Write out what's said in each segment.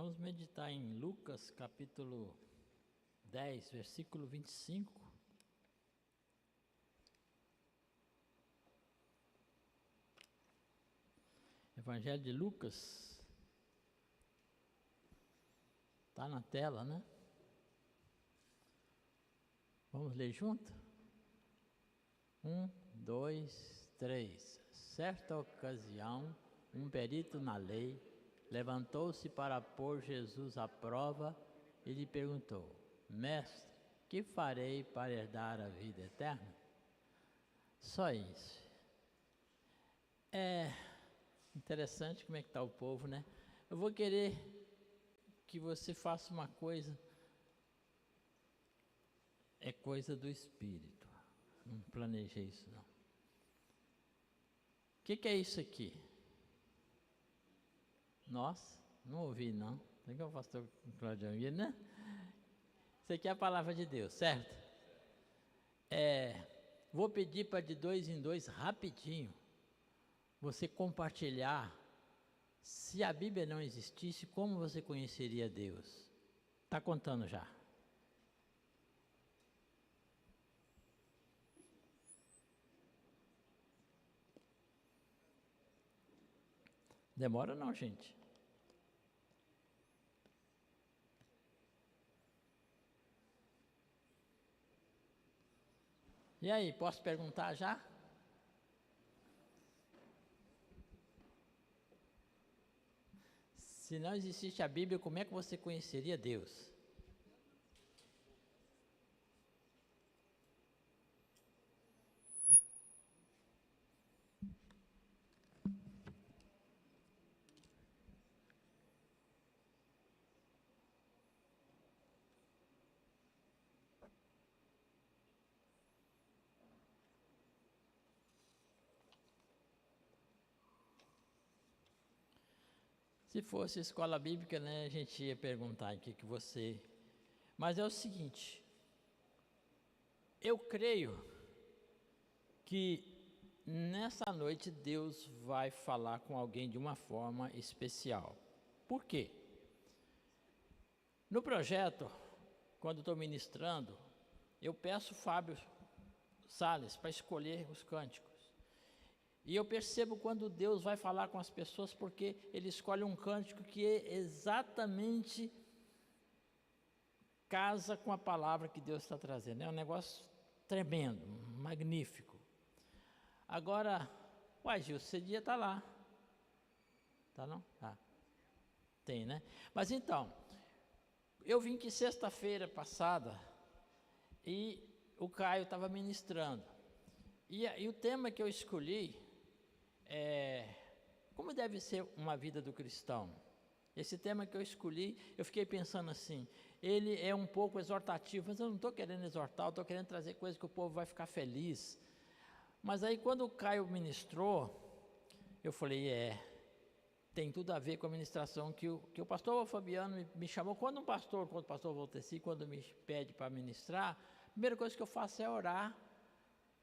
Vamos meditar em Lucas capítulo 10, versículo 25. Evangelho de Lucas. Está na tela, né? Vamos ler junto? 1, 2, 3. Certa ocasião, um perito na lei levantou-se para pôr Jesus à prova e lhe perguntou: Mestre, que farei para herdar a vida eterna? Só isso. É interessante como é que está o povo, né? Eu vou querer que você faça uma coisa, é coisa do Espírito. Não planejei isso não. O que é isso aqui? Nossa, não ouvi não. Tem que o pastor Cláudio ouvir, né? Isso aqui é a palavra de Deus, certo? Vou pedir para de 2 em 2, rapidinho, você compartilhar. Se a Bíblia não existisse, como você conheceria Deus? Está contando já. Demora não, gente. E aí, posso perguntar já? Se não existisse a Bíblia, como é que você conheceria Deus? Se fosse escola bíblica, né, a gente ia perguntar o que você... Mas é o seguinte, eu creio que nessa noite Deus vai falar com alguém de uma forma especial. Por quê? No projeto, quando estou ministrando, eu peço o Fábio Salles para escolher os cânticos. E eu percebo quando Deus vai falar com as pessoas, porque Ele escolhe um cântico que exatamente casa com a palavra que Deus está trazendo. É um negócio tremendo, magnífico. Agora, Gil, você devia estar lá. Tá não? Ah, tem, né? Mas então, eu vim que sexta-feira passada e o Caio estava ministrando. E o tema que eu escolhi é como deve ser uma vida do cristão. Esse tema que eu escolhi, eu fiquei pensando assim, ele é um pouco exortativo, mas eu não estou querendo exortar, eu estou querendo trazer coisas que o povo vai ficar feliz. Mas aí quando o Caio ministrou, eu falei, tem tudo a ver com a ministração que o pastor Fabiano me chamou. Quando o pastor Volteci, quando me pede para ministrar, a primeira coisa que eu faço é orar.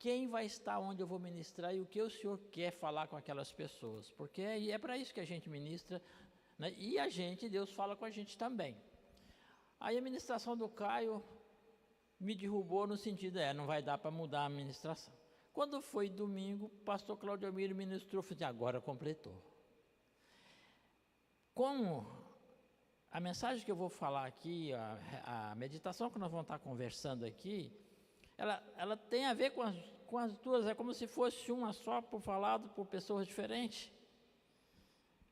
Quem vai estar onde eu vou ministrar e o que o Senhor quer falar com aquelas pessoas, porque é para isso que a gente ministra, né? E Deus fala com a gente também. Aí a ministração do Caio me derrubou no sentido, não vai dar para mudar a ministração. Quando foi domingo, o pastor Cláudio Amiro ministrou, eu falei, agora completou. Como a mensagem que eu vou falar aqui, a meditação que nós vamos estar conversando aqui, ela tem a ver com as duas, é como se fosse uma só, falado por pessoas diferentes.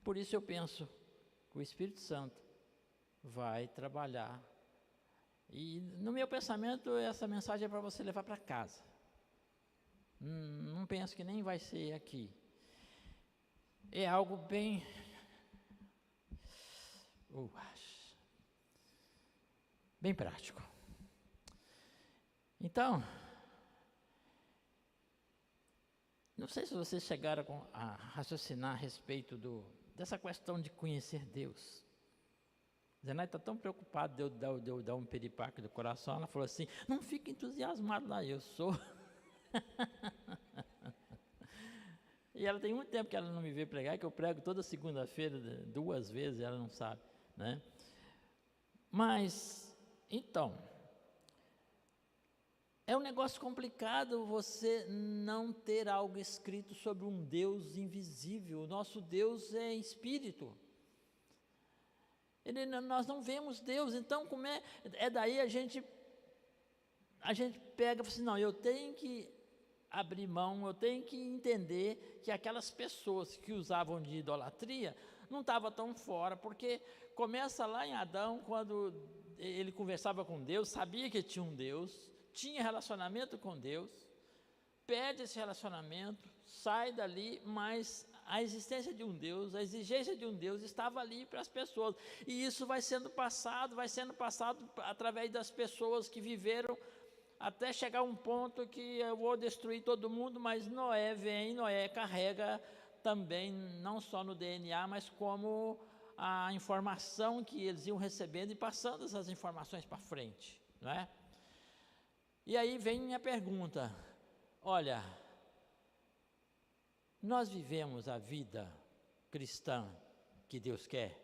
Por isso eu penso que o Espírito Santo vai trabalhar. E no meu pensamento, essa mensagem é para você levar para casa. Não penso que nem vai ser aqui. É algo bem... bem prático. Então, não sei se vocês chegaram a raciocinar a respeito dessa questão de conhecer Deus. Zenai está tão preocupado de eu dar um piripaque do coração, ela falou assim, não fique entusiasmado lá, eu sou. E ela tem muito tempo que ela não me vê pregar, que eu prego toda segunda-feira, 2 vezes, ela não sabe, né? Mas, então, é um negócio complicado você não ter algo escrito sobre um Deus invisível. O nosso Deus é espírito. Nós não vemos Deus, então como é daí a gente pega e fala assim, não, eu tenho que abrir mão, eu tenho que entender que aquelas pessoas que usavam de idolatria não estavam tão fora, porque começa lá em Adão, quando ele conversava com Deus, sabia que tinha um Deus, tinha relacionamento com Deus, perde esse relacionamento, sai dali, mas a existência de um Deus, a exigência de um Deus estava ali para as pessoas, e isso vai sendo passado através das pessoas que viveram, até chegar a um ponto que eu vou destruir todo mundo, mas Noé carrega também, não só no DNA, mas como a informação que eles iam recebendo e passando essas informações para frente, não é? E aí vem minha pergunta, olha, nós vivemos a vida cristã que Deus quer?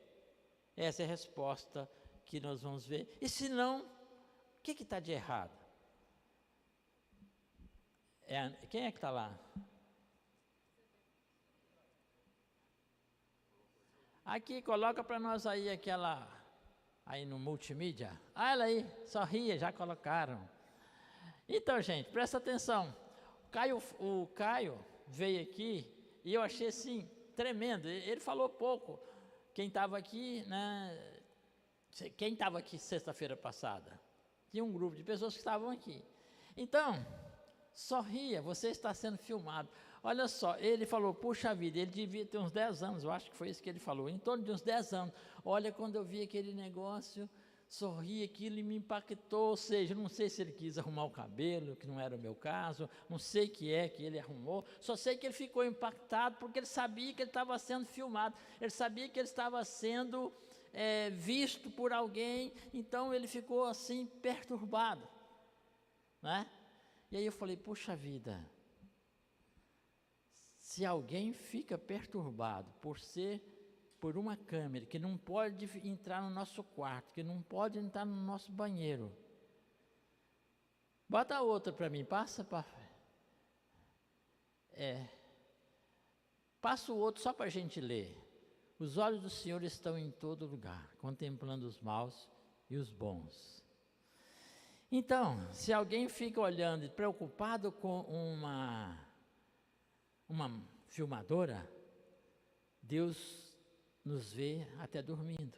Essa é a resposta que nós vamos ver. E se não, o que está de errado? Quem é que está lá? Aqui, coloca para nós aí aquela, aí no multimídia. Ela aí, sorria, já colocaram. Então, gente, presta atenção. O Caio veio aqui e eu achei assim, tremendo. Ele falou pouco. Quem estava aqui, né? Quem estava aqui sexta-feira passada? Tinha um grupo de pessoas que estavam aqui. Então, sorria, você está sendo filmado. Olha só, ele falou, puxa vida, ele devia ter uns 10 anos, eu acho que foi isso que ele falou, em torno de uns 10 anos. Olha, quando eu vi aquele negócio, sorri, aquilo me impactou, ou seja, não sei se ele quis arrumar o cabelo, que não era o meu caso, não sei o que ele arrumou, só sei que ele ficou impactado, porque ele sabia que ele estava sendo filmado, ele sabia que ele estava sendo visto por alguém, então ele ficou assim, perturbado, né? E aí eu falei, puxa vida, se alguém fica perturbado por uma câmera, que não pode entrar no nosso quarto, que não pode entrar no nosso banheiro, bota outra para mim, passa o outro só para a gente ler. Os olhos do Senhor estão em todo lugar, contemplando os maus e os bons. Então, se alguém fica olhando e preocupado com uma filmadora, Deus nos vê até dormindo.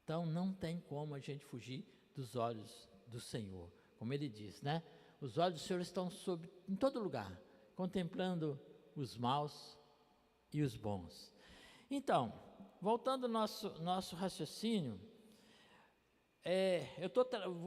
Então, não tem como a gente fugir dos olhos do Senhor. Como ele diz, né? Os olhos do Senhor estão em todo lugar, contemplando os maus e os bons. Então, voltando ao nosso raciocínio, eu estou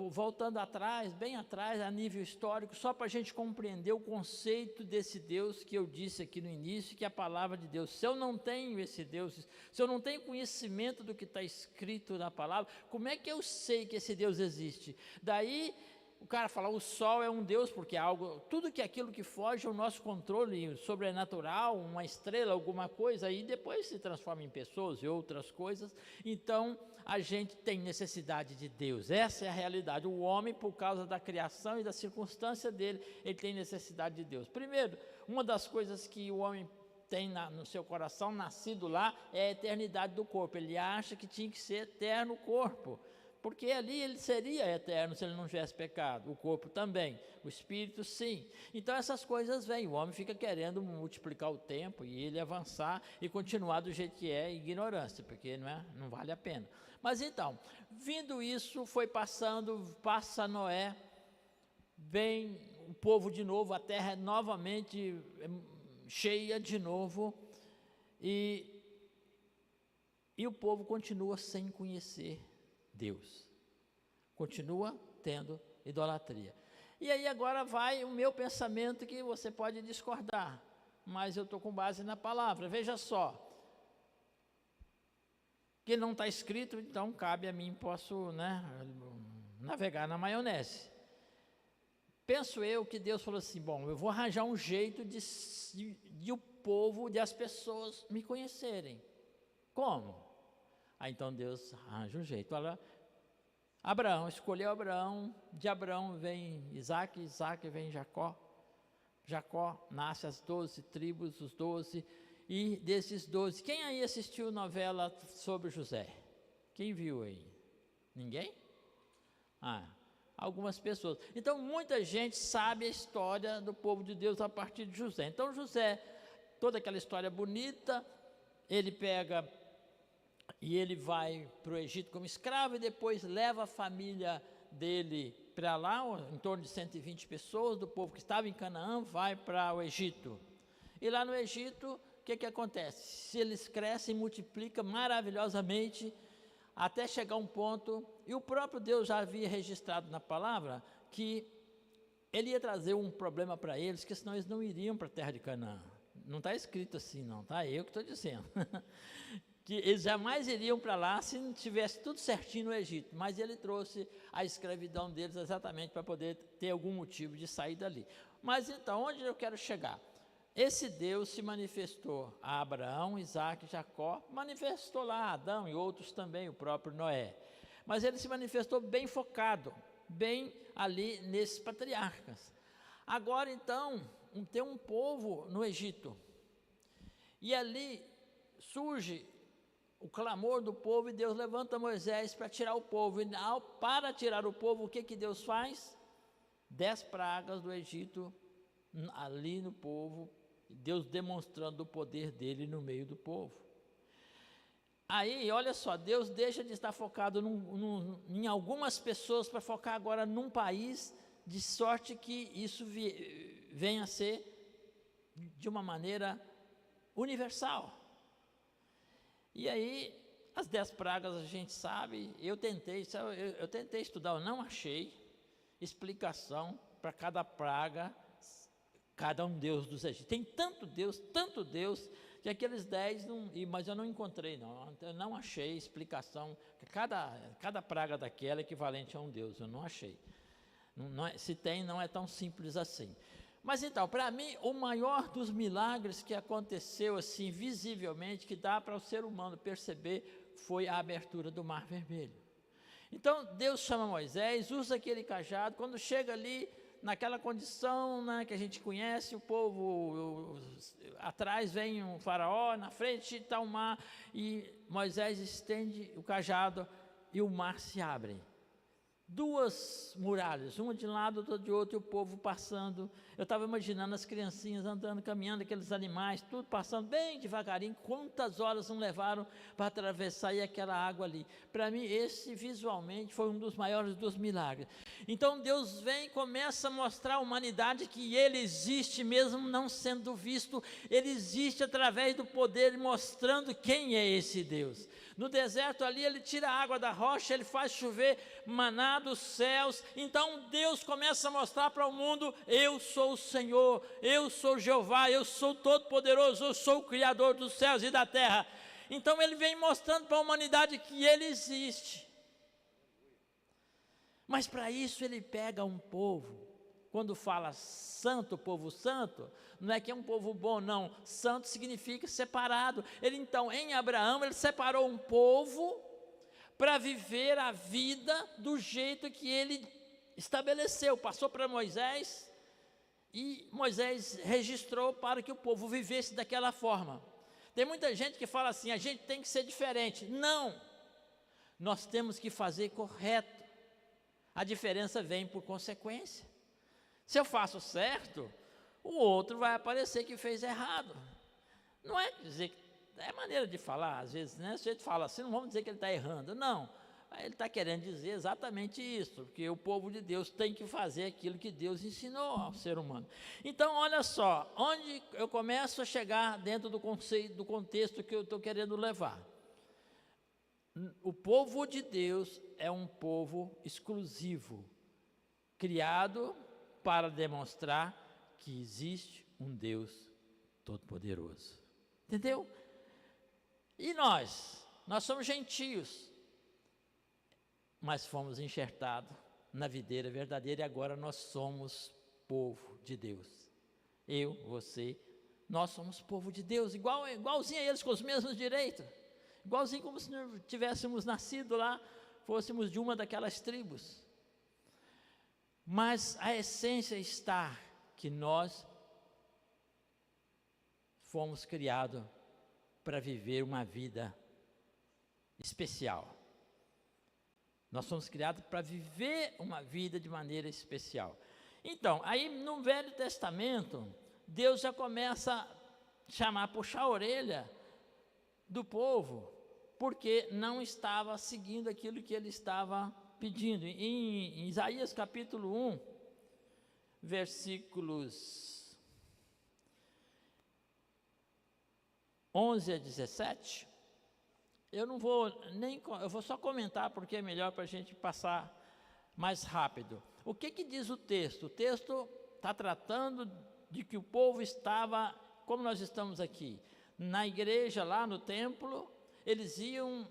voltando atrás, bem atrás, a nível histórico, só para a gente compreender o conceito desse Deus que eu disse aqui no início, que é a palavra de Deus. Se eu não tenho esse Deus, se eu não tenho conhecimento do que está escrito na palavra, como é que eu sei que esse Deus existe? Daí o cara fala, o sol é um Deus, porque é algo, tudo que aquilo que foge ao nosso controle sobrenatural, uma estrela, alguma coisa, aí depois se transforma em pessoas e outras coisas. Então a gente tem necessidade de Deus, essa é a realidade. O homem, por causa da criação e da circunstância dele, ele tem necessidade de Deus. Primeiro, uma das coisas que o homem tem no seu coração, nascido lá, é a eternidade do corpo. Ele acha que tinha que ser eterno o corpo, porque ali ele seria eterno se ele não tivesse pecado, o corpo também, o espírito sim. Então essas coisas vêm, o homem fica querendo multiplicar o tempo e ele avançar e continuar do jeito que é, ignorância, porque não vale a pena. Mas então, vindo isso, foi passando, passa Noé, vem o povo de novo, a terra é novamente cheia de novo, e o povo continua sem conhecer Deus, continua tendo idolatria. E aí agora vai o meu pensamento, que você pode discordar, mas eu estou com base na palavra. Veja só, que não está escrito, então cabe a mim, posso navegar na maionese. Penso eu que Deus falou assim, bom, eu vou arranjar um jeito de o povo, de as pessoas me conhecerem. Como? Então Deus arranja um jeito. Olha, Abraão escolheu Abraão, de Abraão vem Isaac, Isaac vem Jacó, Jacó nasce as 12 tribos, os 12, e desses 12, quem aí assistiu novela sobre José? Quem viu aí? Ninguém? Algumas pessoas. Então muita gente sabe a história do povo de Deus a partir de José. Então José, toda aquela história bonita, ele pega e ele vai para o Egito como escravo e depois leva a família dele para lá, em torno de 120 pessoas do povo que estava em Canaã, vai para o Egito. E lá no Egito, o que acontece? Eles crescem, multiplicam maravilhosamente, até chegar um ponto, e o próprio Deus já havia registrado na palavra, que ele ia trazer um problema para eles, que senão eles não iriam para a terra de Canaã. Não está escrito assim não, tá? Eu que estou dizendo. Que eles jamais iriam para lá se não tivesse tudo certinho no Egito, mas ele trouxe a escravidão deles exatamente para poder ter algum motivo de sair dali. Mas então, onde eu quero chegar? Esse Deus se manifestou a Abraão, Isaac, Jacó, manifestou lá a Adão e outros também, o próprio Noé. Mas ele se manifestou bem focado, bem ali nesses patriarcas. Agora então, tem um povo no Egito, e ali surge o clamor do povo, e Deus levanta Moisés para tirar o povo, e para tirar o povo, o que Deus faz? 10 pragas do Egito, ali no povo, Deus demonstrando o poder dele no meio do povo. Aí, olha só, Deus deixa de estar focado em algumas pessoas para focar agora num país, de sorte que isso venha a ser de uma maneira universal. E aí, as 10 pragas a gente sabe, eu tentei estudar, eu não achei explicação para cada praga, cada um deus dos egípcios. Tem tanto Deus, que aqueles 10, mas eu não encontrei não, eu não achei explicação, cada praga daquela é equivalente a um deus, eu não achei. Se tem, não é tão simples assim. Mas então, para mim, o maior dos milagres que aconteceu assim, visivelmente, que dá para o ser humano perceber, foi a abertura do Mar Vermelho. Então, Deus chama Moisés, usa aquele cajado, quando chega ali, naquela condição, né, que a gente conhece, o povo, atrás vem um faraó, na frente está o mar, e Moisés estende o cajado, e o mar se abre. 2 muralhas, uma de um lado, outra de outro, e o povo passando. Eu estava imaginando as criancinhas andando, caminhando, aqueles animais, tudo passando bem devagarinho. Quantas horas não levaram para atravessar e aquela água ali? Para mim, esse visualmente foi um dos maiores dos milagres. Então Deus vem e começa a mostrar à humanidade que Ele existe, mesmo não sendo visto. Ele existe através do poder, mostrando quem é esse Deus. No deserto ali, ele tira a água da rocha, ele faz chover maná dos céus. Então Deus começa a mostrar para o mundo: eu sou o Senhor, eu sou Jeová, eu sou todo-poderoso, eu sou o Criador dos céus e da terra. Então ele vem mostrando para a humanidade que ele existe. Mas para isso ele pega um povo. Quando fala santo, povo santo, não é que é um povo bom, não. Santo significa separado. Ele então, em Abraão, ele separou um povo para viver a vida do jeito que ele estabeleceu. Passou para Moisés, e Moisés registrou para que o povo vivesse daquela forma. Tem muita gente que fala assim: a gente tem que ser diferente. Não, nós temos que fazer correto. A diferença vem por consequência. Se eu faço certo, o outro vai aparecer que fez errado. Não é dizer que, é maneira de falar, às vezes, né? Se a gente fala assim, não vamos dizer que ele está errando, não. Ele está querendo dizer exatamente isso, porque o povo de Deus tem que fazer aquilo que Deus ensinou ao ser humano. Então, olha só, onde eu começo a chegar dentro do conceito, do contexto que eu estou querendo levar. O povo de Deus é um povo exclusivo, criado para demonstrar que existe um Deus todo-poderoso. Entendeu? E nós somos gentios, mas fomos enxertados na videira verdadeira, e agora nós somos povo de Deus. Eu, você, nós somos povo de Deus, igualzinho a eles, com os mesmos direitos, igualzinho como se tivéssemos nascido lá, fôssemos de uma daquelas tribos. Mas a essência está que nós fomos criados para viver uma vida especial. Nós somos criados para viver uma vida de maneira especial. Então, aí no Velho Testamento, Deus já começa a chamar, puxar a orelha do povo, porque não estava seguindo aquilo que ele estava pedindo. Em Isaías capítulo 1, versículos 11 a 17, eu vou só comentar porque é melhor para a gente passar mais rápido. O que diz o texto? O texto está tratando de que o povo estava, como nós estamos aqui, na igreja, lá no templo, eles iam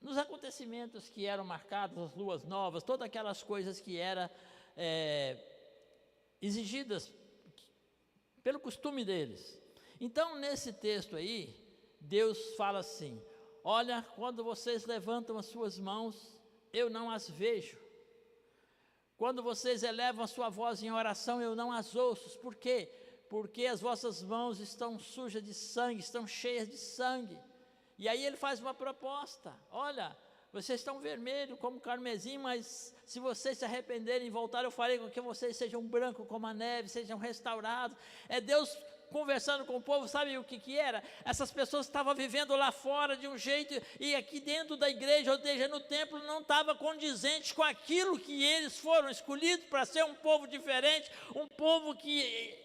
nos acontecimentos que eram marcados, as luas novas, todas aquelas coisas que eram exigidas pelo costume deles. Então, nesse texto aí, Deus fala assim: olha, quando vocês levantam as suas mãos, eu não as vejo. Quando vocês elevam a sua voz em oração, eu não as ouço. Por quê? Porque as vossas mãos estão sujas de sangue, estão cheias de sangue. E aí ele faz uma proposta: olha, vocês estão vermelhos como carmesim, mas se vocês se arrependerem e voltarem, eu farei com que vocês sejam brancos como a neve, sejam restaurados. É Deus conversando com o povo. Sabe o que era? Essas pessoas estavam vivendo lá fora de um jeito, e aqui dentro da igreja, ou seja, no templo, não estava condizente com aquilo que eles foram escolhidos para ser um povo diferente, um povo que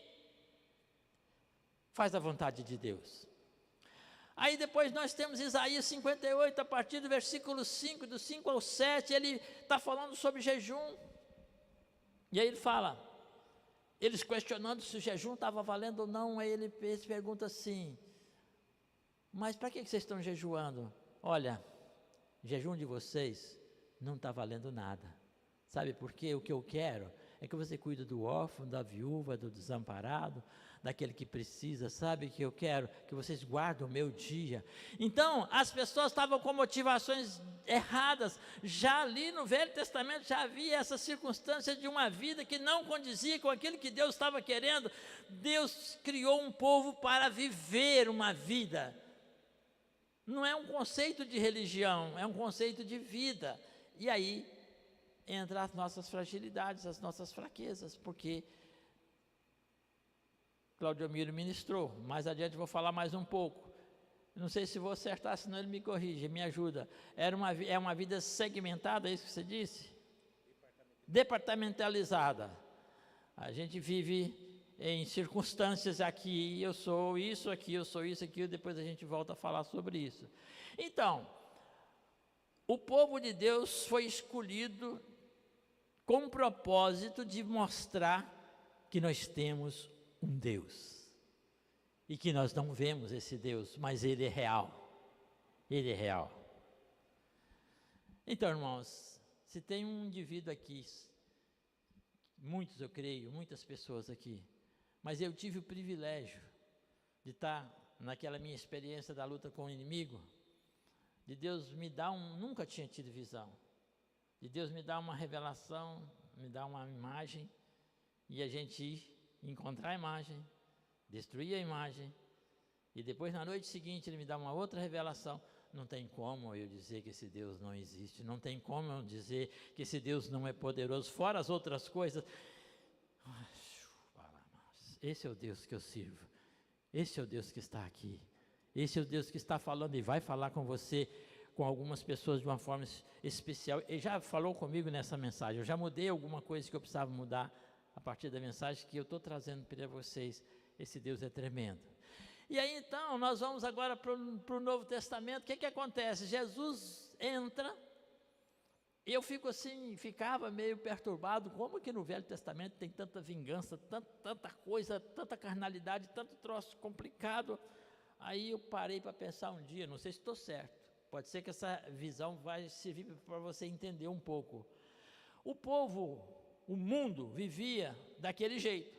faz a vontade de Deus. Aí depois nós temos Isaías 58, a partir do versículo 5, do 5 ao 7, ele está falando sobre jejum. E aí ele fala, eles questionando se o jejum estava valendo ou não, aí ele pergunta assim: mas para que vocês estão jejuando? Olha, o jejum de vocês não está valendo nada. Sabe por quê? O que eu quero é que você cuide do órfão, da viúva, do desamparado, daquele que precisa. Sabe que eu quero que vocês guardem o meu dia. Então, as pessoas estavam com motivações erradas. Já ali no Velho Testamento já havia essa circunstância de uma vida que não condizia com aquilo que Deus estava querendo. Deus criou um povo para viver uma vida. Não é um conceito de religião, é um conceito de vida. E aí entra as nossas fragilidades, as nossas fraquezas, porque Claudio Miro ministrou, mais adiante vou falar mais um pouco, não sei se vou acertar, senão ele me corrige, me ajuda. É uma vida segmentada, é isso que você disse? Departamentalizada. A gente vive em circunstâncias aqui, eu sou isso, aqui eu sou isso, aqui, depois a gente volta a falar sobre isso. Então, o povo de Deus foi escolhido com o propósito de mostrar que nós temos um Deus, e que nós não vemos esse Deus, mas Ele é real, Ele é real. Então, irmãos, se tem um indivíduo aqui, muitos eu creio, muitas pessoas aqui, mas eu tive o privilégio de estar naquela minha experiência da luta com o inimigo, de Deus me dar nunca tinha tido visão, de Deus me dar uma revelação, me dar uma imagem, e a gente ir encontrar a imagem, destruir a imagem, e depois na noite seguinte ele me dá uma outra revelação. Não tem como eu dizer que esse Deus não existe, não tem como eu dizer que esse Deus não é poderoso, fora as outras coisas. Esse é o Deus que eu sirvo, esse é o Deus que está aqui, esse é o Deus que está falando e vai falar com você, com algumas pessoas de uma forma especial. Ele já falou comigo nessa mensagem, eu já mudei alguma coisa que eu precisava mudar a partir da mensagem que eu estou trazendo para vocês. Esse Deus é tremendo. E aí então, nós vamos agora para o Novo Testamento. O que acontece? Jesus entra, e eu fico assim, ficava meio perturbado, como que no Velho Testamento tem tanta vingança, tanta coisa, tanta carnalidade, tanto troço complicado. Aí eu parei para pensar um dia, não sei se estou certo, pode ser que essa visão vai servir para você entender um pouco. O povo, o mundo vivia daquele jeito,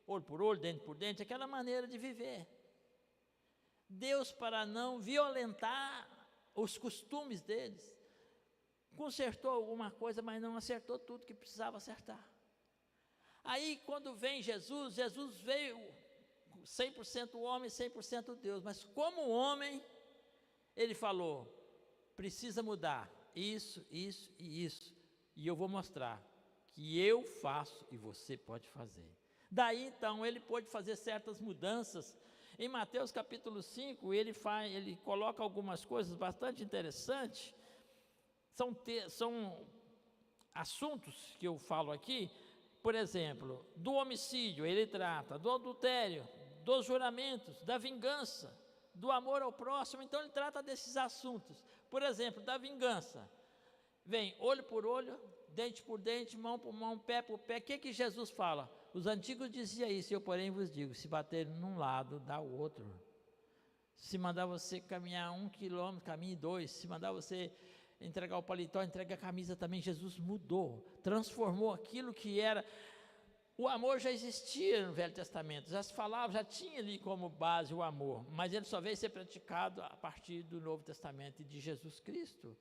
olho por olho, dente por dente, aquela maneira de viver. Deus, para não violentar os costumes deles, consertou alguma coisa, mas não acertou tudo que precisava acertar. Aí, quando vem Jesus, Jesus veio 100% homem, 100% Deus, mas como homem, ele falou, precisa mudar isso, isso e isso, e eu vou mostrar que eu faço e você pode fazer. Daí, então, ele pôde fazer certas mudanças. Em Mateus capítulo 5, ele coloca algumas coisas bastante interessantes, são assuntos que eu falo aqui. Por exemplo, do homicídio, ele trata, do adultério, dos juramentos, da vingança, do amor ao próximo. Então ele trata desses assuntos. Por exemplo, da vingança, vem olho por olho, dente por dente, mão por mão, pé por pé. O que Jesus fala? Os antigos diziam isso, eu porém vos digo, se bater num lado, dá o outro. Se mandar você caminhar 1 quilômetro, caminhe 2. Se mandar você entregar o paletó, entrega a camisa também. Jesus mudou, transformou aquilo que era. O amor já existia no Velho Testamento, já se falava, já tinha ali como base o amor, mas ele só veio ser praticado a partir do Novo Testamento e de Jesus Cristo.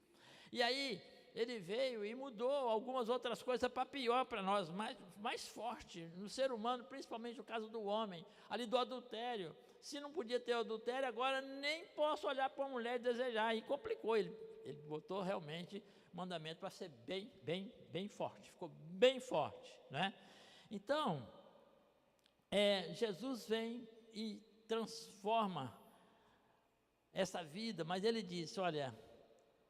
E aí ele veio e mudou algumas outras coisas para pior para nós, mais forte no ser humano, principalmente no caso do homem, ali do adultério. Se não podia ter adultério, agora nem posso olhar para uma mulher e desejar, e complicou, ele botou realmente mandamento para ser bem forte, ficou bem forte, né? Então, Jesus vem e transforma essa vida, mas ele disse, olha,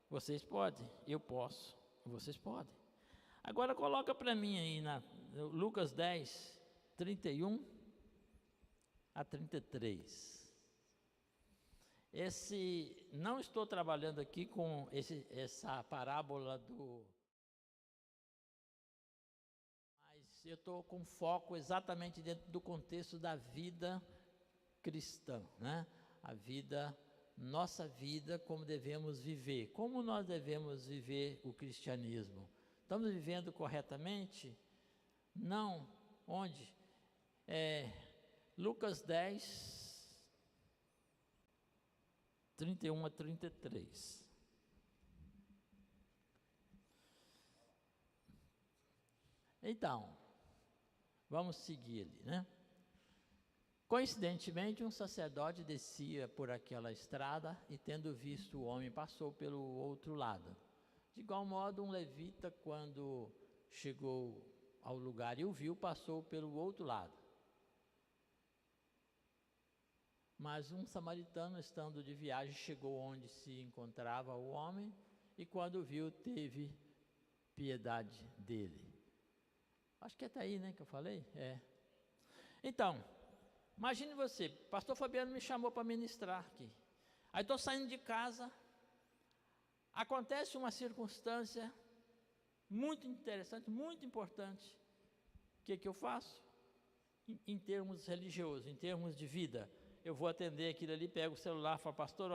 vocês podem, eu posso, vocês podem. Agora coloca para mim aí, Lucas 10, 31 a 33. Não estou trabalhando aqui com essa parábola mas eu estou com foco exatamente dentro do contexto da vida cristã, né? A vida, nossa vida, como devemos viver, como nós devemos viver o cristianismo. Estamos vivendo corretamente? Não. Onde? Lucas 10, 31 a 33. Então, vamos seguir ali, né? Coincidentemente, um sacerdote descia por aquela estrada e, tendo visto o homem, passou pelo outro lado. De igual modo, um levita, quando chegou ao lugar e o viu, passou pelo outro lado. Mas um samaritano, estando de viagem, chegou onde se encontrava o homem e, quando viu, teve piedade dele. Acho que é até aí, né, que eu falei? Então, imagine você, pastor Fabiano me chamou para ministrar aqui. Aí estou saindo de casa, acontece uma circunstância muito interessante, muito importante. O que eu faço? Em termos religiosos, em termos de vida, eu vou atender aquilo ali, pego o celular e falo, pastor,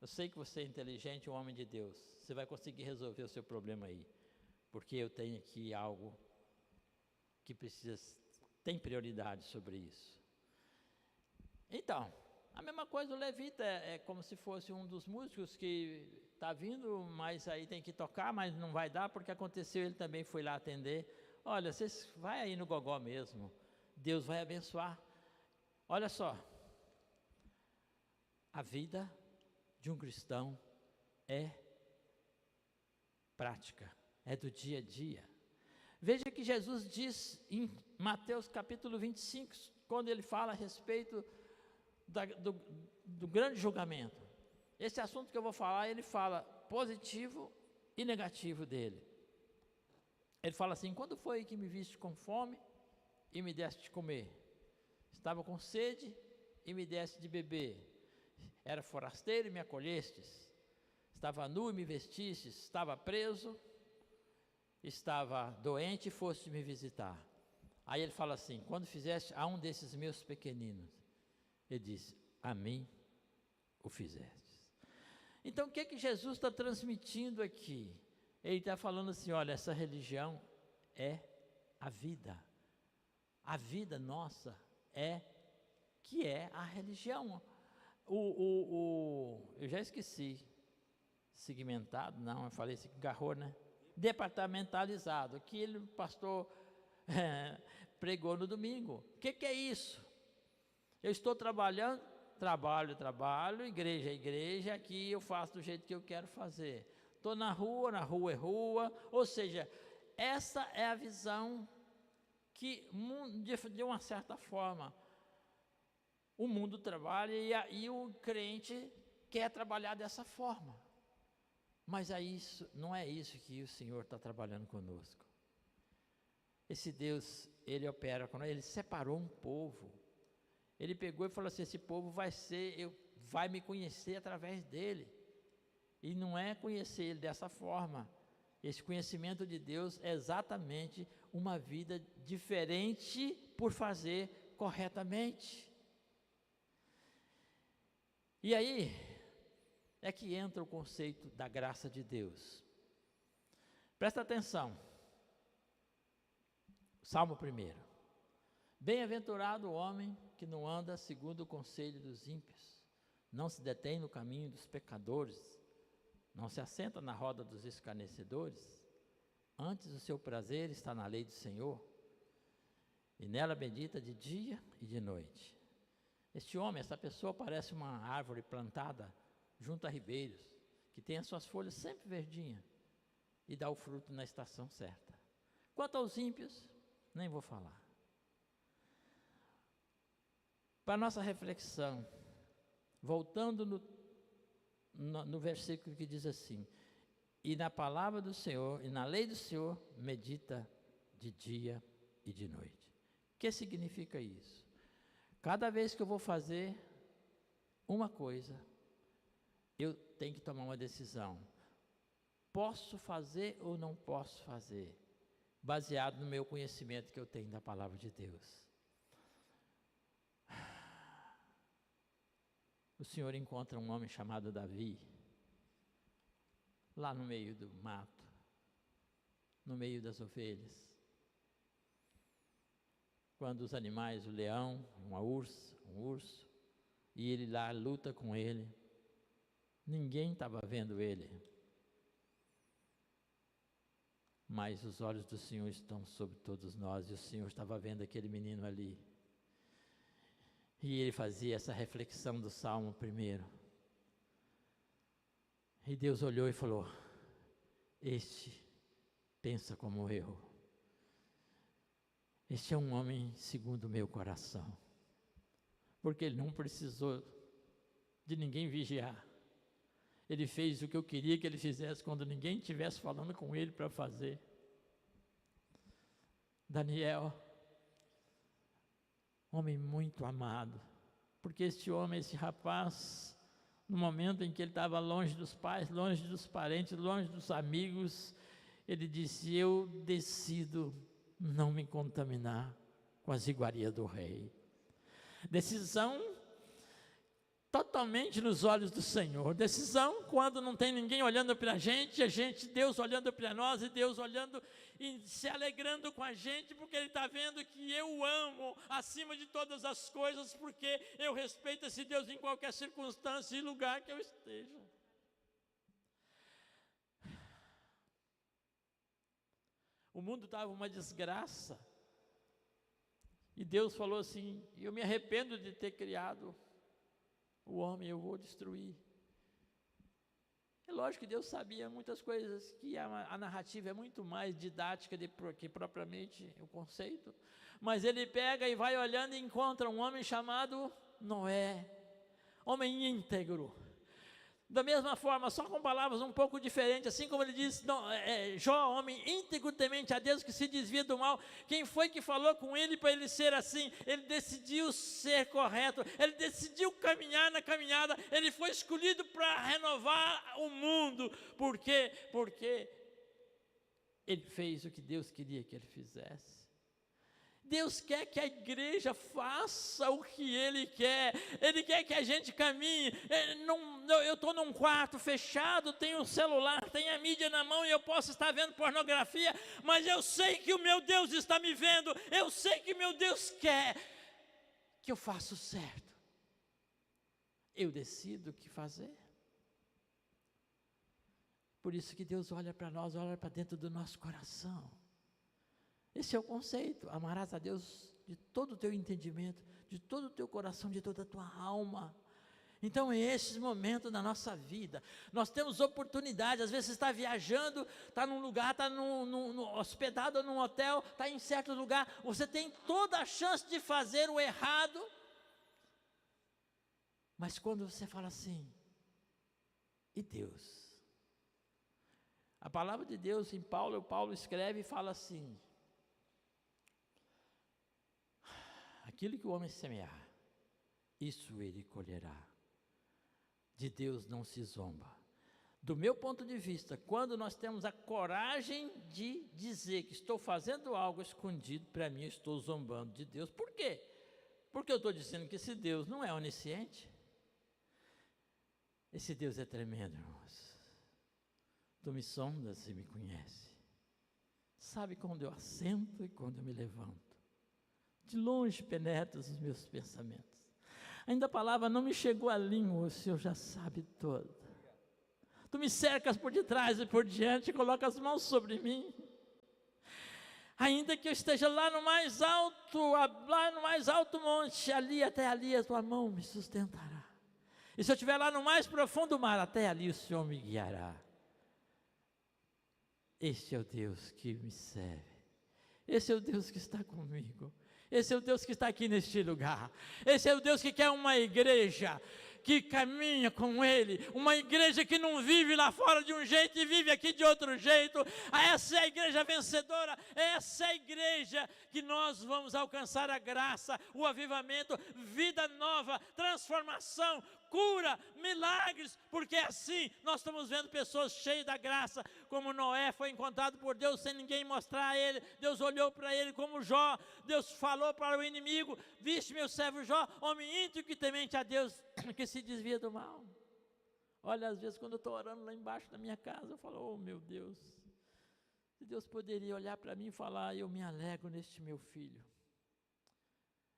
eu sei que você é inteligente, um homem de Deus, você vai conseguir resolver o seu problema aí, porque eu tenho aqui algo que tem prioridade sobre isso. Então, a mesma coisa, o levita é como se fosse um dos músicos que está vindo, mas aí tem que tocar, mas não vai dar, porque aconteceu, ele também foi lá atender. Olha, vocês vai aí no gogó mesmo, Deus vai abençoar. Olha só, a vida de um cristão é prática, é do dia a dia. Veja que Jesus diz em Mateus capítulo 25, quando ele fala a respeito do grande julgamento. Esse assunto que eu vou falar, ele fala positivo e negativo dele. Ele fala assim, quando foi que me viste com fome e me deste de comer? Estava com sede e me deste de beber? Era forasteiro e me acolhestes? Estava nu e me vestistes? Estava preso? Estava doente e foste me visitar? Aí ele fala assim, quando fizeste a um desses meus pequeninos, ele diz, a mim o fizeste. Então o que Jesus está transmitindo aqui? Ele está falando assim, olha, essa religião é a vida nossa é a religião. Eu já esqueci, segmentado, não, eu falei assim, garrou, né? Departamentalizado, que o pastor pregou no domingo. O que é isso? Eu estou trabalhando, trabalho, igreja é igreja, aqui eu faço do jeito que eu quero fazer. Estou na rua é rua, ou seja, essa é a visão que, de uma certa forma, o mundo trabalha e o crente quer trabalhar dessa forma. Mas não é isso que o Senhor está trabalhando conosco. Esse Deus, Ele opera conosco, Ele separou um povo. Ele pegou e falou assim, esse povo vai me conhecer através dele. E não é conhecer ele dessa forma. Esse conhecimento de Deus é exatamente uma vida diferente por fazer corretamente. E aí é que entra o conceito da graça de Deus. Presta atenção. Salmo 1. Bem-aventurado o homem que não anda segundo o conselho dos ímpios, não se detém no caminho dos pecadores, não se assenta na roda dos escarnecedores, antes o seu prazer está na lei do Senhor, e nela medita de dia e de noite. Este homem, essa pessoa parece uma árvore plantada junto a ribeiros, que tem as suas folhas sempre verdinhas, e dá o fruto na estação certa. Quanto aos ímpios, nem vou falar. Para nossa reflexão, voltando no versículo que diz assim, e na palavra do Senhor, e na lei do Senhor, medita de dia e de noite. O que significa isso? Cada vez que eu vou fazer uma coisa, eu tenho que tomar uma decisão. Posso fazer ou não posso fazer? Baseado no meu conhecimento que eu tenho da palavra de Deus. O Senhor encontra um homem chamado Davi, lá no meio do mato, no meio das ovelhas. Quando os animais, o leão, um urso, e ele lá luta com ele, ninguém estava vendo ele. Mas os olhos do Senhor estão sobre todos nós, e o Senhor estava vendo aquele menino ali. E ele fazia essa reflexão do Salmo 1. E Deus olhou e falou, este pensa como eu. Este é um homem segundo o meu coração. Porque ele não precisou de ninguém vigiar. Ele fez o que eu queria que ele fizesse quando ninguém estivesse falando com ele para fazer. Daniel, homem muito amado, porque esse rapaz, no momento em que ele estava longe dos pais, longe dos parentes, longe dos amigos, ele disse, eu decido não me contaminar com as iguarias do rei. Decisão totalmente nos olhos do Senhor. Decisão quando não tem ninguém olhando para a gente, Deus olhando para nós e Deus olhando e se alegrando com a gente, porque Ele está vendo que eu amo acima de todas as coisas, porque eu respeito esse Deus em qualquer circunstância e lugar que eu esteja. O mundo estava uma desgraça, e Deus falou assim, eu me arrependo de ter criado o homem, eu vou destruir. É lógico que Deus sabia muitas coisas, que a narrativa é muito mais didática que propriamente o conceito, mas ele pega e vai olhando e encontra um homem chamado Noé, homem íntegro. Da mesma forma, só com palavras um pouco diferentes, assim como ele diz, Jó, homem íntegro, temente a Deus, que se desvia do mal. Quem foi que falou com ele para ele ser assim? Ele decidiu ser correto, ele decidiu caminhar na caminhada, ele foi escolhido para renovar o mundo. Por quê? Porque ele fez o que Deus queria que ele fizesse. Deus quer que a igreja faça o que Ele quer que a gente caminhe. Eu estou num quarto fechado, tenho um celular, tenho a mídia na mão e eu posso estar vendo pornografia, mas eu sei que o meu Deus está me vendo, eu sei que o meu Deus quer que eu faça o certo. Eu decido o que fazer. Por isso que Deus olha para nós, olha para dentro do nosso coração. Esse é o conceito: amarás a Deus de todo o teu entendimento, de todo o teu coração, de toda a tua alma. Então, em esses momentos da nossa vida, nós temos oportunidade. Às vezes você está viajando, está num lugar, está hospedado num hotel, está em certo lugar, você tem toda a chance de fazer o errado, mas quando você fala assim, e Deus? A palavra de Deus em Paulo escreve e fala assim: aquilo que o homem semear, isso ele colherá. De Deus não se zomba. Do meu ponto de vista, quando nós temos a coragem de dizer que estou fazendo algo escondido, para mim eu estou zombando de Deus. Por quê? Porque eu estou dizendo que esse Deus não é onisciente. Esse Deus é tremendo, irmãos. Tu me sondas e me conhece. Sabe quando eu assento e quando eu me levanto. De longe penetras os meus pensamentos. Ainda a palavra não me chegou à língua, o Senhor já sabe todo. Tu me cercas por detrás e por diante, coloca as mãos sobre mim. Ainda que eu esteja lá no mais alto monte, até ali a tua mão me sustentará. E se eu estiver lá no mais profundo mar, até ali o Senhor me guiará. Este é o Deus que me serve. Esse é o Deus que está comigo. Esse é o Deus que está aqui neste lugar. Esse é o Deus que quer uma igreja que caminha com Ele, uma igreja que não vive lá fora de um jeito e vive aqui de outro jeito. Essa é a igreja vencedora, essa é a igreja que nós vamos alcançar a graça, o avivamento, vida nova, transformação, cura, milagres, porque assim nós estamos vendo pessoas cheias da graça, como Noé foi encontrado por Deus sem ninguém mostrar a ele. Deus olhou para ele, como Jó, Deus falou para o inimigo: viste meu servo Jó, homem íntegro e temente a Deus, que se desvia do mal. Olha, às vezes quando eu estou orando lá embaixo da minha casa, eu falo: oh meu Deus, se Deus poderia olhar para mim e falar: eu me alegro neste meu filho.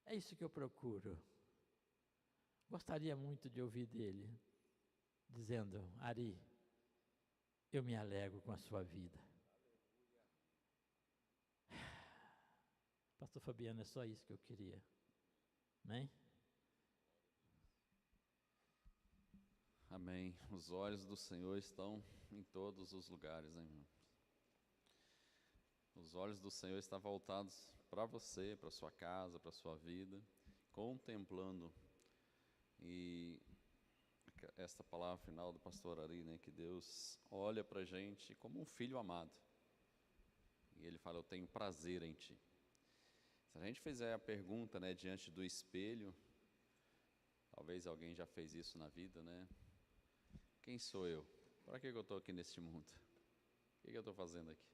É isso que eu procuro. Gostaria muito de ouvir dele, dizendo: Ari, eu me alegro com a sua vida. Pastor Fabiano, é só isso que eu queria. Amém? Amém. Os olhos do Senhor estão em todos os lugares, hein, irmão? Os olhos do Senhor estão voltados para você, para sua casa, para sua vida, contemplando. E esta palavra final do pastor Ari, né, que Deus olha para a gente como um filho amado. E Ele fala: eu tenho prazer em ti. Se a gente fizer a pergunta, né, diante do espelho, talvez alguém já fez isso na vida, né? Quem sou eu? Para que eu estou aqui neste mundo? O que eu estou fazendo aqui?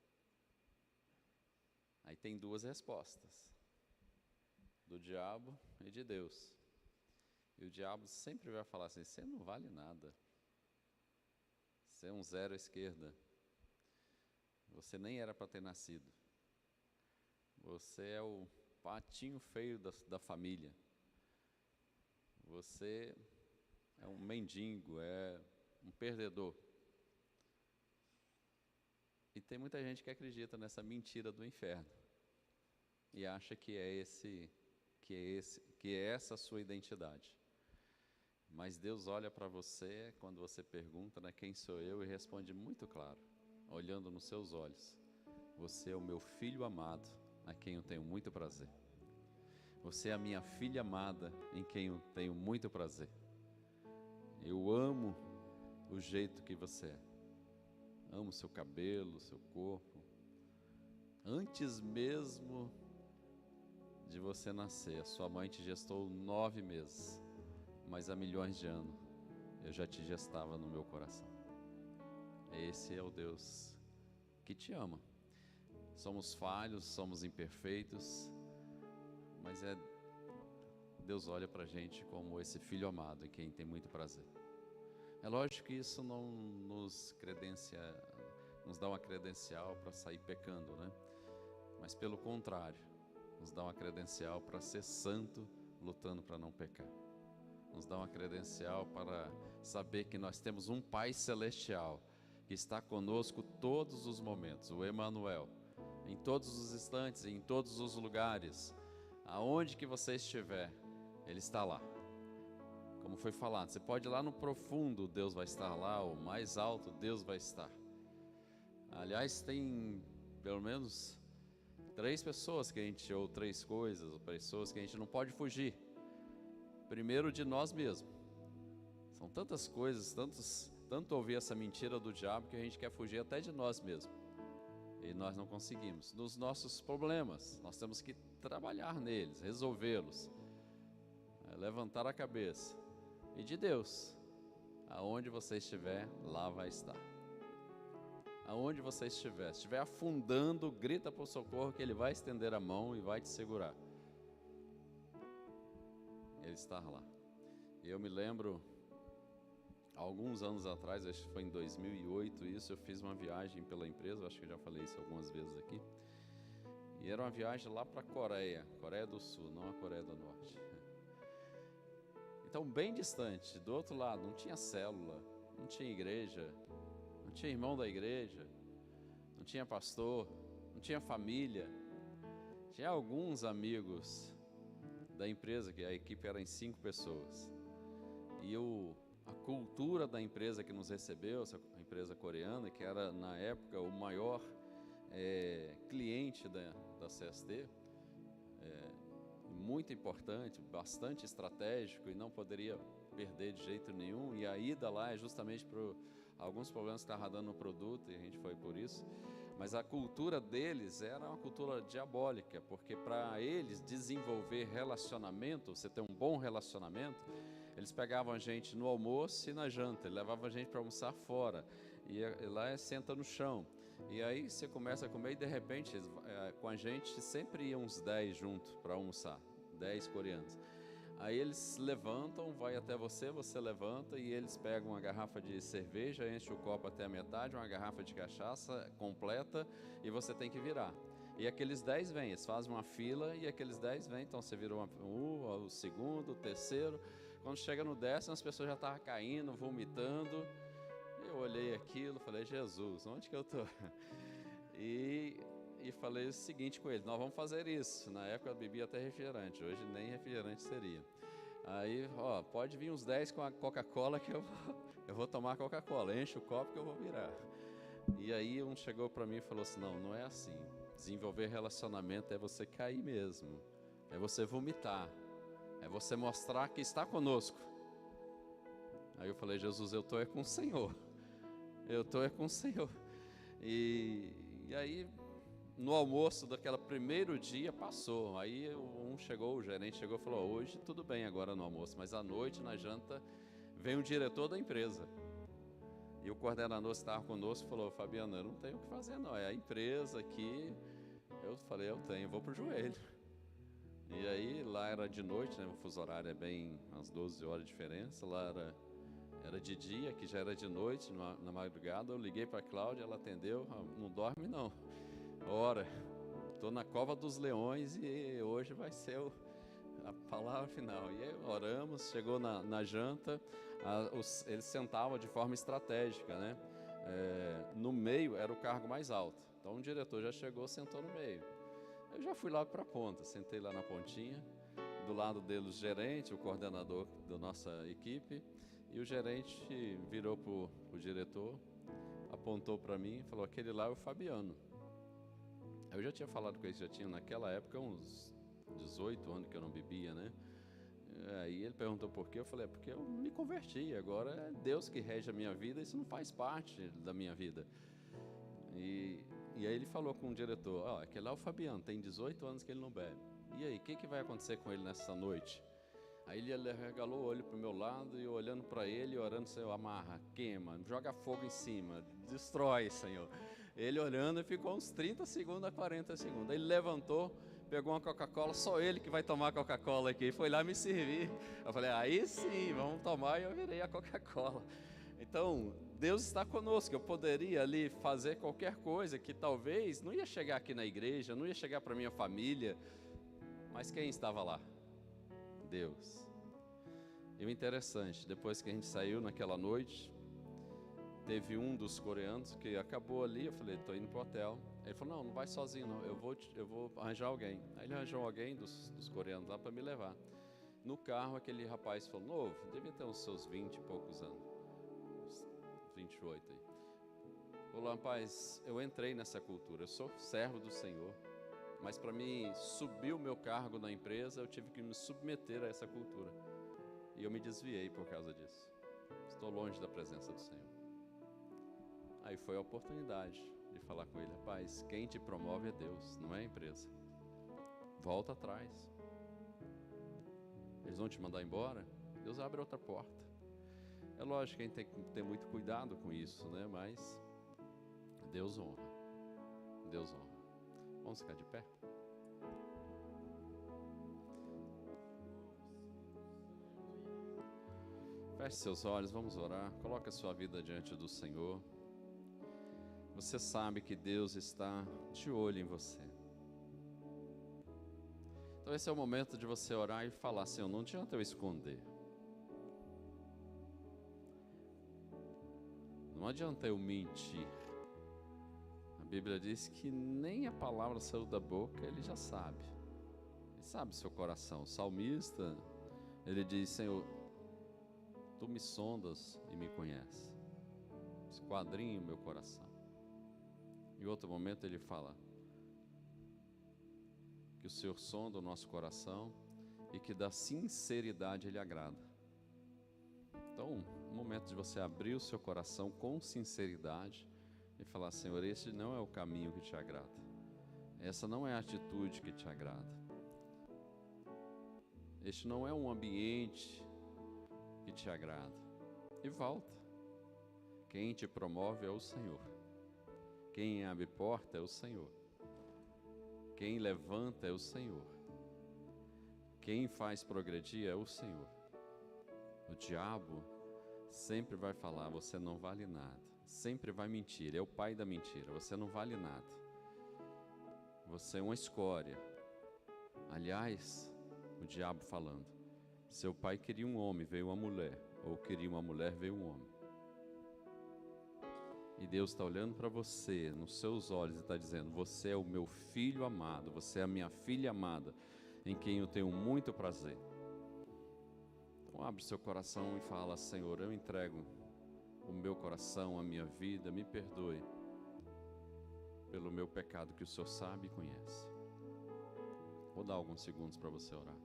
Aí tem duas respostas: do diabo e de Deus. E o diabo sempre vai falar assim: você não vale nada, você é um zero à esquerda, você nem era para ter nascido, você é o patinho feio da família, você é um mendigo, é um perdedor. E tem muita gente que acredita nessa mentira do inferno e acha que é essa a sua identidade. Mas Deus olha para você quando você pergunta, né, quem sou eu, e responde muito claro, olhando nos seus olhos: você é o meu filho amado, a quem eu tenho muito prazer. Você é a minha filha amada, em quem eu tenho muito prazer. Eu amo o jeito que você é. Amo seu cabelo, seu corpo. Antes mesmo de você nascer, a sua mãe te gestou 9 meses. Mas há milhões de anos eu já te gestava no meu coração. Esse é o Deus que te ama. Somos falhos, somos imperfeitos, mas Deus olha para a gente como esse filho amado em quem tem muito prazer. É lógico que isso não nos dá uma credencial para sair pecando, né? Mas pelo contrário, nos dá uma credencial para ser santo, lutando para não pecar. Nos dá uma credencial para saber que nós temos um Pai Celestial, que está conosco todos os momentos, o Emanuel, em todos os instantes, em todos os lugares, aonde que você estiver, Ele está lá. Como foi falado, você pode ir lá no profundo, Deus vai estar lá, o mais alto, Deus vai estar. Aliás, tem pelo menos 3 pessoas que a gente, ou 3 coisas, ou pessoas que a gente não pode fugir. Primeiro, de nós mesmos. São tantas coisas, tanto ouvir essa mentira do diabo que a gente quer fugir até de nós mesmos. E nós não conseguimos. Nos nossos problemas, nós temos que trabalhar neles, resolvê-los, levantar a cabeça. E de Deus, aonde você estiver, lá vai estar. Aonde você estiver, se estiver afundando, grita por socorro que Ele vai estender a mão e vai te segurar. Ele está lá. E eu me lembro, alguns anos atrás, acho que foi em 2008 isso, eu fiz uma viagem pela empresa, acho que eu já falei isso algumas vezes aqui. E era uma viagem lá para a Coreia do Sul, não a Coreia do Norte. Então, bem distante, do outro lado, não tinha célula, não tinha igreja, não tinha irmão da igreja, não tinha pastor, não tinha família. Tinha alguns amigos da empresa, que a equipe era em 5 pessoas. E a cultura da empresa que nos recebeu, essa empresa coreana, que era na época o maior cliente da CST, muito importante, bastante estratégico e não poderia perder de jeito nenhum. E a ida lá é justamente por alguns problemas que estavam dando no produto e a gente foi por isso. Mas a cultura deles era uma cultura diabólica, porque para eles desenvolver relacionamento, você ter um bom relacionamento, eles pegavam a gente no almoço e na janta, levavam a gente para almoçar fora, e lá senta no chão. E aí você começa a comer e de repente com a gente sempre iam uns 10 juntos para almoçar, 10 coreanos. Aí eles levantam, vai até você levanta e eles pegam uma garrafa de cerveja, enchem o copo até a metade, uma garrafa de cachaça completa e você tem que virar. E aqueles 10 vêm, eles fazem uma fila e aqueles 10 vêm, então você virou o segundo, o terceiro. Quando chega no 10º, as pessoas já estavam caindo, vomitando. Eu olhei aquilo, falei, Jesus, onde que eu estou? E falei o seguinte com ele, nós vamos fazer isso. Na época eu bebia até refrigerante, hoje nem refrigerante seria. Aí, pode vir uns 10 com a Coca-Cola que eu vou tomar Coca-Cola, enche o copo que eu vou virar. E aí um chegou para mim e falou assim, não é assim, desenvolver relacionamento é você cair mesmo, é você vomitar, é você mostrar que está conosco. Aí eu falei, Jesus, eu estou com o Senhor, com o Senhor. E aí, no almoço daquele primeiro dia, passou. Aí o gerente chegou e falou, hoje tudo bem agora no almoço, mas à noite, na janta, vem o diretor da empresa. E o coordenador que estava conosco falou, Fabiana, eu não tenho o que fazer não, é a empresa aqui. Eu falei, eu tenho, vou pro joelho. E aí, lá era de noite, né? O fuso horário é bem umas 12 horas de diferença, lá era de dia, aqui já era de noite, na madrugada. Eu liguei para a Cláudia, ela atendeu, não dorme não. Ora, estou na cova dos leões e hoje vai ser a palavra final. E aí oramos, chegou na janta, eles sentavam de forma estratégica, né? No meio era o cargo mais alto, então o diretor já chegou, sentou no meio. Eu já fui lá para a ponta, sentei lá na pontinha, do lado dele o gerente, o coordenador da nossa equipe, e o gerente virou para o diretor, apontou para mim e falou, aquele lá é o Fabiano. Eu já tinha falado com ele, já tinha naquela época uns 18 anos que eu não bebia, né? Aí ele perguntou por quê, eu falei, porque eu me converti, agora é Deus que rege a minha vida, isso não faz parte da minha vida. E aí ele falou com o diretor, aquele lá é o Fabiano, tem 18 anos que ele não bebe. E aí, o que vai acontecer com ele nessa noite? Aí ele regalou o olho para o meu lado e eu olhando para ele, orando, Senhor, amarra, queima, joga fogo em cima, destrói, Senhor. Ele olhando e ficou uns 30 segundos a 40 segundos. Aí ele levantou, pegou uma Coca-Cola, só ele que vai tomar Coca-Cola aqui, foi lá me servir. Eu falei, aí sim, vamos tomar, e eu virei a Coca-Cola. Então, Deus está conosco. Eu poderia ali fazer qualquer coisa que talvez não ia chegar aqui na igreja, não ia chegar para minha família, mas quem estava lá? Deus. E o interessante, depois que a gente saiu naquela noite, teve um dos coreanos que acabou ali, eu falei, estou indo pro hotel. Ele falou, não vai sozinho não, eu vou arranjar alguém. Aí ele arranjou alguém dos coreanos lá para me levar. No carro, aquele rapaz falou, novo, devia ter uns seus 20 e poucos anos, uns 28 aí. Falou, rapaz, eu entrei nessa cultura, eu sou servo do Senhor, mas para mim subir o meu cargo na empresa, eu tive que me submeter a essa cultura. E eu me desviei por causa disso. Estou longe da presença do Senhor. Aí foi a oportunidade de falar com ele, rapaz, quem te promove é Deus, não é a empresa. Volta atrás. Eles vão te mandar embora, Deus abre outra porta. É lógico que a gente tem que ter muito cuidado com isso, né? Mas Deus honra. Deus honra. Vamos ficar de pé? Feche seus olhos, vamos orar. Coloque a sua vida diante do Senhor. Você sabe que Deus está de olho em você. Então esse é o momento de você orar e falar, Senhor, não adianta eu esconder. Não adianta eu mentir. A Bíblia diz que nem a palavra saiu da boca, Ele já sabe. Ele sabe o seu coração. O salmista, ele diz, Senhor, Tu me sondas e me conheces. Esquadrinha o meu coração. Em outro momento ele fala que o Senhor sonda o nosso coração e que da sinceridade Ele agrada. Então, no momento de você abrir o seu coração com sinceridade e falar, Senhor, este não é o caminho que te agrada. Essa não é a atitude que te agrada. Este não é um ambiente que te agrada. E volta. Quem te promove é o Senhor. Quem abre porta é o Senhor. Quem levanta é o Senhor. Quem faz progredir é o Senhor. O diabo sempre vai falar, você não vale nada. Sempre vai mentir, é o pai da mentira. Você não vale nada. Você é uma escória. Aliás, o diabo falando, seu pai queria um homem, veio uma mulher. Ou queria uma mulher, veio um homem. E Deus está olhando para você, nos seus olhos, e está dizendo, você é o meu filho amado, você é a minha filha amada, em quem eu tenho muito prazer. Então abre seu coração e fala, Senhor, eu entrego o meu coração, a minha vida, me perdoe pelo meu pecado que o Senhor sabe e conhece. Vou dar alguns segundos para você orar.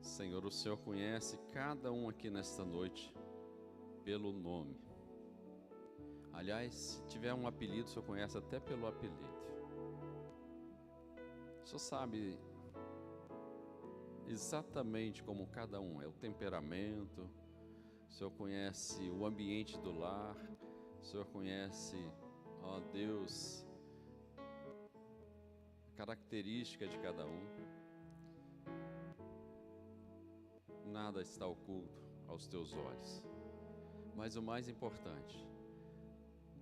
Senhor, o Senhor conhece cada um aqui nesta noite pelo nome. Aliás, se tiver um apelido, o Senhor conhece até pelo apelido. O Senhor sabe exatamente como cada um é, o temperamento. O Senhor conhece o ambiente do lar. O Senhor conhece, ó Deus, a característica de cada um. Nada está oculto aos teus olhos. Mas o mais importante,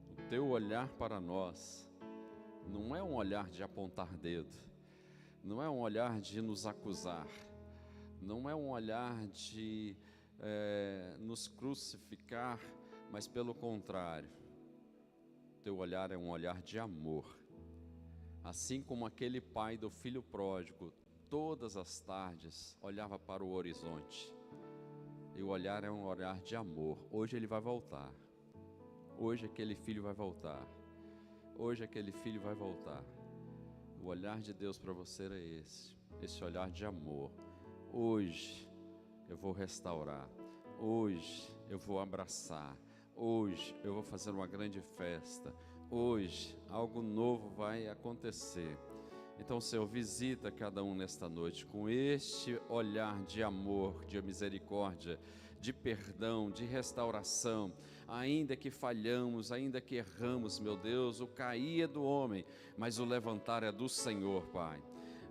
o teu olhar para nós não é um olhar de apontar dedo, não é um olhar de nos acusar, não é um olhar de nos crucificar, mas pelo contrário, teu olhar é um olhar de amor. Assim como aquele pai do filho pródigo, todas as tardes olhava para o horizonte, e o olhar é um olhar de amor. Hoje ele vai voltar, hoje aquele filho vai voltar, hoje aquele filho vai voltar. O olhar de Deus para você era esse olhar de amor. Hoje eu vou restaurar, hoje eu vou abraçar, hoje eu vou fazer uma grande festa, hoje algo novo vai acontecer. Então, Senhor, visita cada um nesta noite com este olhar de amor, de misericórdia, de perdão, de restauração. Ainda que falhamos, ainda que erramos, meu Deus, o cair é do homem, mas o levantar é do Senhor, Pai.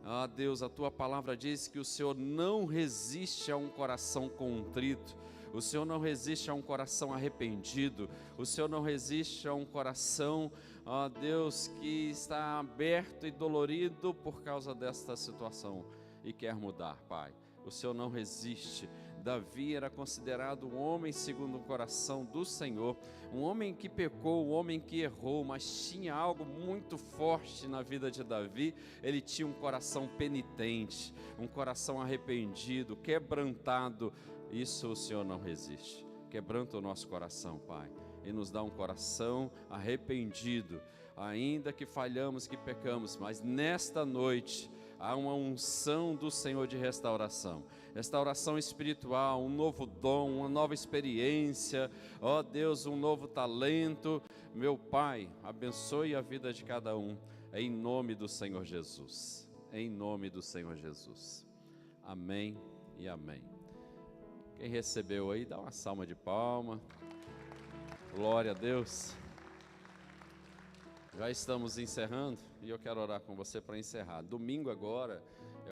Ah, Deus, a Tua palavra diz que o Senhor não resiste a um coração contrito. O Senhor não resiste a um coração arrependido. O Senhor não resiste a um coração, ó Deus, que está aberto e dolorido por causa desta situação e quer mudar, Pai. O Senhor não resiste. Davi era considerado um homem segundo o coração do Senhor, um homem que pecou, um homem que errou, mas tinha algo muito forte na vida de Davi. Ele tinha um coração penitente, um coração arrependido, quebrantado. Isso o Senhor não resiste. Quebranta o nosso coração, Pai, e nos dá um coração arrependido, ainda que falhamos, que pecamos, mas nesta noite há uma unção do Senhor de restauração espiritual, um novo dom, uma nova experiência, ó Deus, um novo talento. Meu Pai, abençoe a vida de cada um, em nome do Senhor Jesus, em nome do Senhor Jesus, amém e amém. Quem recebeu aí, dá uma salva de palma, glória a Deus. Já estamos encerrando e eu quero orar com você para encerrar. Domingo agora